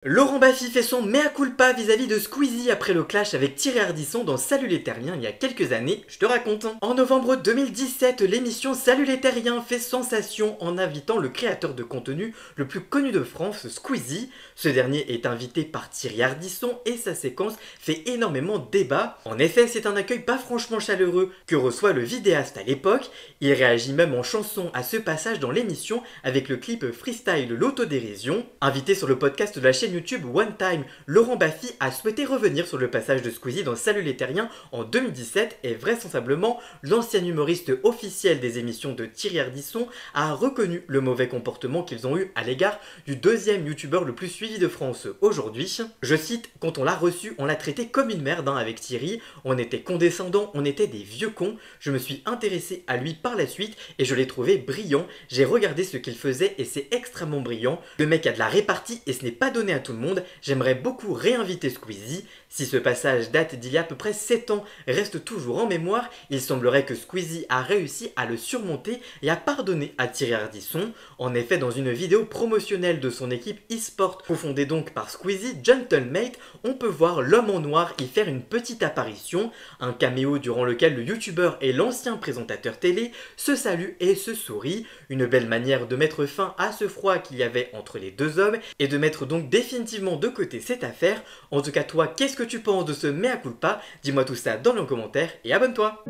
Laurent Baffy fait son mea culpa vis-à-vis de Squeezie après le clash avec Thierry Ardisson dans Salut les Terriens il y a quelques années, je te raconte. En novembre 2017, l'émission Salut les Terriens fait sensation en invitant le créateur de contenu le plus connu de France, Squeezie. Ce dernier est invité par Thierry Ardisson et sa séquence fait énormément débat. En effet, c'est un accueil pas franchement chaleureux que reçoit le vidéaste à l'époque. Il réagit même en chanson à ce passage dans l'émission avec le clip freestyle L'autodérision. Invité sur le podcast de la chaîne YouTube One Time, Laurent Baffy a souhaité revenir sur le passage de Squeezie dans Salut les Terriens en 2017 et vraisemblablement l'ancien humoriste officiel des émissions de Thierry Ardisson a reconnu le mauvais comportement qu'ils ont eu à l'égard du deuxième youtubeur le plus suivi de France aujourd'hui. Je cite, quand on l'a reçu, on l'a traité comme une merde avec Thierry, on était condescendants, on était des vieux cons, je me suis intéressé à lui par la suite et je l'ai trouvé brillant, j'ai regardé ce qu'il faisait et c'est extrêmement brillant, le mec a de la répartie et ce n'est pas donné à tout le monde, j'aimerais beaucoup réinviter Squeezie. Si ce passage date d'il y a à peu près 7 ans reste toujours en mémoire, il semblerait que Squeezie a réussi à le surmonter et à pardonner à Thierry Ardisson. En effet, dans une vidéo promotionnelle de son équipe e-sport, cofondée donc par Squeezie, Gentlemate, on peut voir l'homme en noir y faire une petite apparition, un caméo durant lequel le youtubeur et l'ancien présentateur télé se saluent et se sourient, une belle manière de mettre fin à ce froid qu'il y avait entre les deux hommes et de mettre donc définitivement de côté cette affaire. En tout cas, toi, qu'est-ce que tu penses de ce mea culpa? Dis-moi tout ça dans les commentaires et abonne-toi!